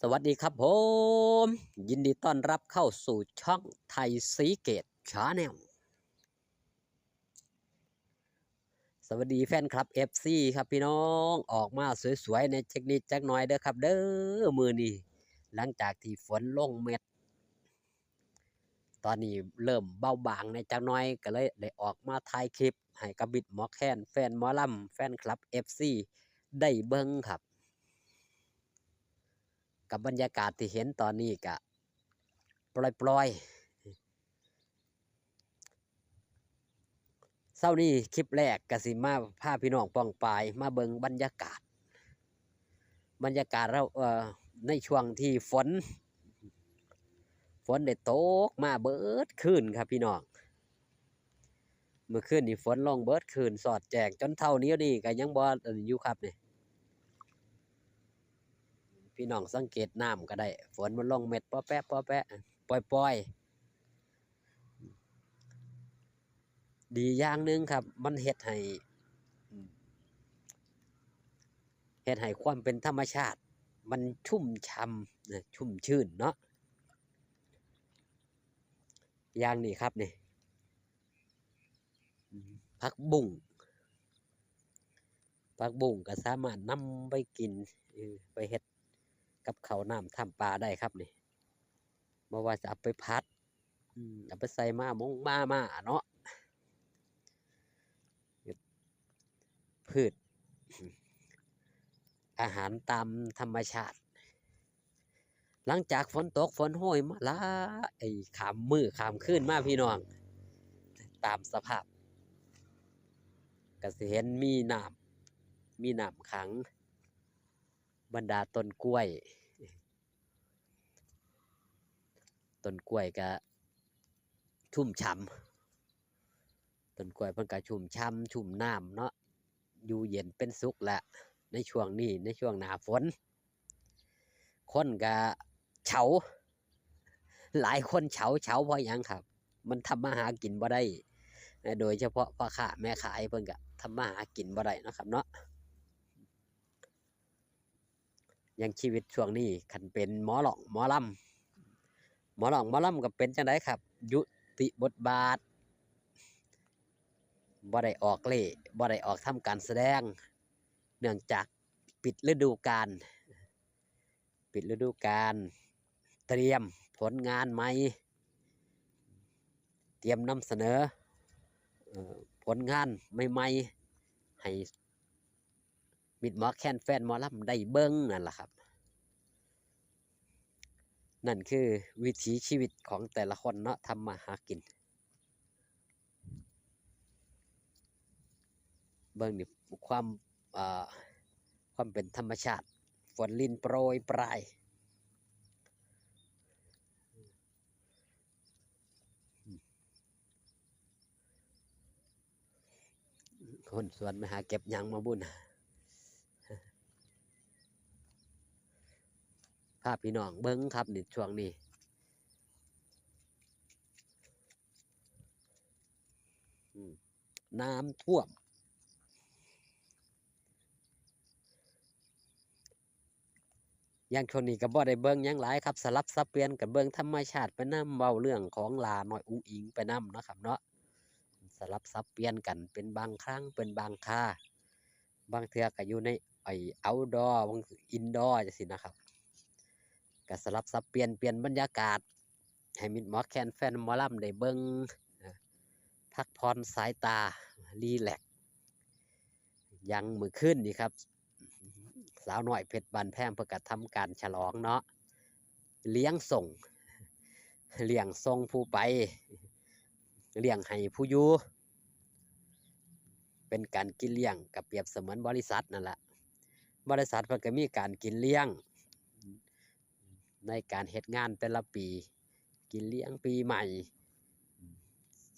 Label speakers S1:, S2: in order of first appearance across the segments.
S1: สวัสดีครับผมยินดีต้อนรับเข้าสู่ช่องไทยสีเกตชาแนลสวัสดีแฟนคลับ FC ครับพี่น้องออกมาสวยๆในเทคนิคจักหน่อยเด้อครับเด้อมือนี้หลังจากที่ฝนลงเม็ดตอนนี้เริ่มเบาบางในจักหน่อยก็เลยได้ออกมาถ่ายคลิปให้กับบิดหมอแคนแฟนหมอลำแฟนคลับ FC ได้เบิ่งครับกับบรรยากาศที่เห็นตอนนี้ก็ปล่อยเศร้านี้คลิปแรกกสิมาพาพี่น้องป้องปายมาเบิงบรรยากาศเราในช่วงที่ฝนได้ตกมาเบิดคืนครับพี่น้องเมื่อคืนนี่ฝนลงเบิดคืนสอดแจกจนเท่านี้นี่ก็ยังบ่อยู่ครับนี่พี่น้องสังเกตน้ำก็ได้ฝนมันลงเม็ดป้อแปะปล่อยดีอย่างหนึ่งครับมันเฮ็ดให้ความเป็นธรรมชาติมันชุ่มช่ำชุ่มชื่นเนาะอย่างนี้ครับนี่ผักบุ้งก็สามารถนำไปกินไปเฮ็ดกับข้าวน้ำทำปลาได้ครับนี่บ่ว่าจะเอาไปพัดเอาไปใส่มาเนาะพืชอาหารตามธรรมชาติหลังจากฝนตกฝนโหยมาละขามมือขามคืนมาพี่น้องตามสภาพก็สิเห็นมีน้ำขังบรรดาต้นกล้วยก็ชุ่มฉ่ำต้นกล้วยเพิ่นก็ชุ่มฉ่ำชุ่มน้ำเนาะอยู่เย็นเป็นสุขแหละในช่วงนี้ในช่วงหน้าฝนคนก็เฉาหลายคนเฉาเพราะหยังครับมันทำมาหากินบ่ได้โดยเฉพาะพ่อค้าแม่ขายเพิ่นก็ทำมาหากินบ่ได้นะครับเนาะอย่างชีวิตช่วงนี้คันเป็นหมอหลองหมอลำก็เป็นจังไดครับยุติบทบาทบ่ได้ออกเล่บ่ได้ออกทำการแสดงเนื่องจากปิดฤดูกาลเตรียมผลงานใหม่เตรียมนำเสนอผลงานใหม่ๆให้มิตรหมอแคนแฟนหมอลำได้เบิ่งนั่นแหละครับนั่นคือวิถีชีวิตของแต่ละคนเนาะทำมาหากินเบิ่งนี่ความเป็นธรรมชาติฝนลิ้นโปรยปลายคนสวนมาหาเก็บหยังมาบุญภาพพี่น้องเบิ้งครับในช่วงนี้น้ำท่วมอย่างช่วงนี้ก็บ่ได้เบิ้งยังหลายครับสลับซับเปลี่ยนกับเบิ้งธรรมชาติไปนำเว้าเรื่องของลาน้อยอุ้งอิงไปนำนะครับเนาะสลับซับเปลี่ยนกันเป็นบางครั้งเป็นบางคราบางเทื่อก็อยู่ในoutdoor บางindoor จังซี่นะครับก็สลับซับเปลี่ยนบรรยากาศให้มิตรหมอแคนแฟนหมอลำได้เบิ่งพักผ่อนสายตารีแลกยังมือขึ้นนี่ครับสาวน้อยเพชรบานแพงเพื่อกระทำการฉลองเนาะเลี้ยงส่งผู้ไปเลี้ยงให้ผู้อยู่เป็นการกินเลี้ยงกับเปรียบเสมือนบริษัทนั่นแหละบริษัทเพิ่นก็มีการกินเลี้ยงในการเฮ็ดงานแต่ละปีกินเลี้ยงปีใหม่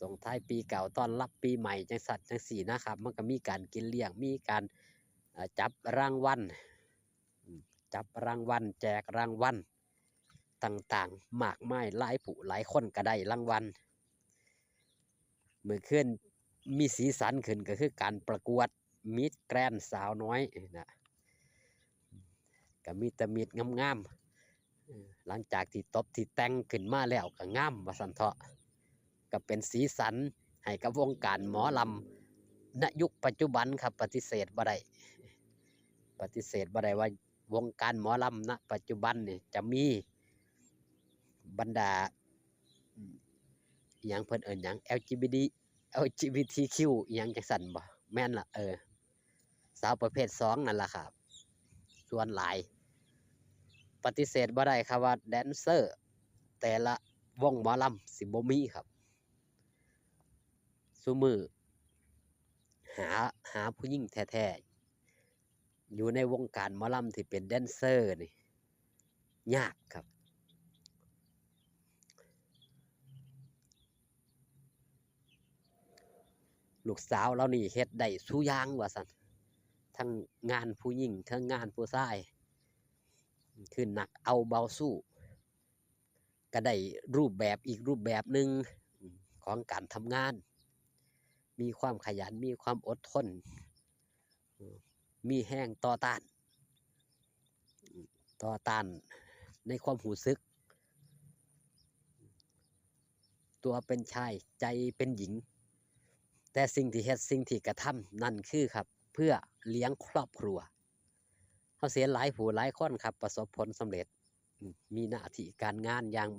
S1: ส่งท้ายปีเก่าต้อนรับปีใหม่จังสัตว์จังสี่นะครับมันก็มีการกินเลี้ยงมีการจับรางวัลแจกรางวัลต่างๆมากมายหลายผู้หลายคนก็ได้รางวัลเมื่อคืนมีสีสันขึ้นก็คือการประกวดมิสแกรนด์สาวน้อยนะก็มีแต่มิสงาม หลังจากที่ตบที่แต่งขึ้นมาแล้วก็งามว่าซั่นเถาะก็เป็นสีสันให้กับวงการหมอลำณยุคปัจจุบันครับปฏิเสธบ่ได้ว่าวงการหมอลำณปัจจุบันนี่จะมีบรรดาอิหยังเพิ่นเอิ้นหยัง LGBTQ อิหยังจังซั่นบ่แม่นล่ะสาวประเภท2นั่นล่ะครับส่วนหลายปฏิเสธบ่ได้ครับว่าแดนเซอร์แต่ละวงหมอลำสิบ่มีครับซุมื้อหาผู้หญิงแท้ๆอยู่ในวงการหมอลำที่เป็นแดนเซอร์นี่ยากครับลูกสาวเรานี่เฮ็ดได้ซุอย่างว่าซั่นทั้งงานผู้หญิงทั้งงานผู้ชายคือหนักเอาเบาสู้ก็ได้รูปแบบอีกรูปแบบหนึ่งของการทำงานมีความขยันมีความอดทนมีแห้งต่อต้านในความรู้สึกตัวเป็นชายใจเป็นหญิงแต่สิ่งที่เฮ็ดสิ่งที่กระทำนั่นคือครับเพื่อเลี้ยงครอบครัวเขาเสียหลายผู้หลายคนครับประสบผลสำเร็จมีหน้าที่การงานอย่าง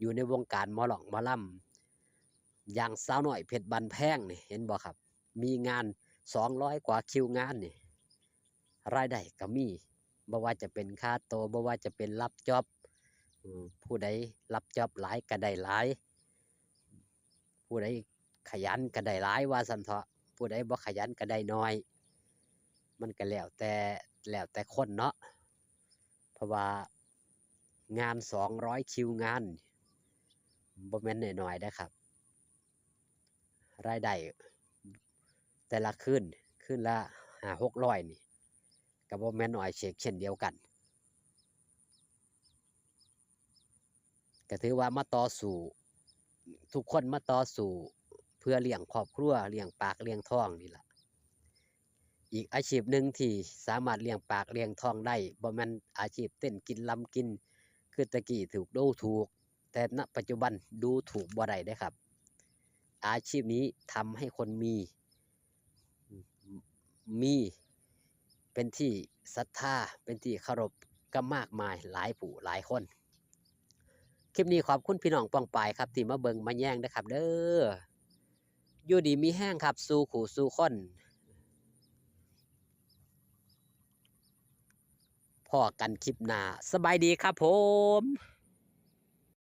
S1: อยู่ในวงการหมอลำอย่างสาวน้อยเพชรบันแพงนี่เห็นบ่ครับมีงาน200กว่าคิวงานนี่รายได้ก็มีบ่ว่าจะเป็นค่าโตวบ่ว่าจะเป็นรับจ็อบผู้ใดรับจ็อบหลายก็ได้หลายผู้ใดขยันก็ได้หลายว่าซั่นเถาะผู้ใดบ่ขยันก็ได้น้อยมันก็แล้วแต่คนเนาะเพราะว่างาน200คิวงานบ่แม่นน้อยๆเด้อครับรายได้แต่ละคืนละ500-600นี่ก็บ่แม่นน้อยเช่นเดียวกันก็ถือว่ามาต่อสู้ทุกคนมาต่อสู้เพื่อเลี้ยงครอบครัวเลี้ยงปากเลี้ยงท้องนี่ล่ะอีกอาชีพหนึ่งที่สามารถเลี้ยงปากเลี้ยงท้องได้บ่แม่นอาชีพเต้นกินลำกินคือแต่กี้ถูกดูถูกแต่ณปัจจุบันดูถูกบ่ได้เด้อครับอาชีพนี้ทำให้คนมีเป็นที่ศรัทธาเป็นที่เคารพก็มากมายหลายผู้หลายคนคลิปนี้ขอบคุณพี่น้องป้องปายครับที่มาเบิ่งมาแย่งนะครับเด้ออยู่ดีมีแห้งครับสู่ขู่สู่คนพอกันคลิปหน้าสบายดีครับผม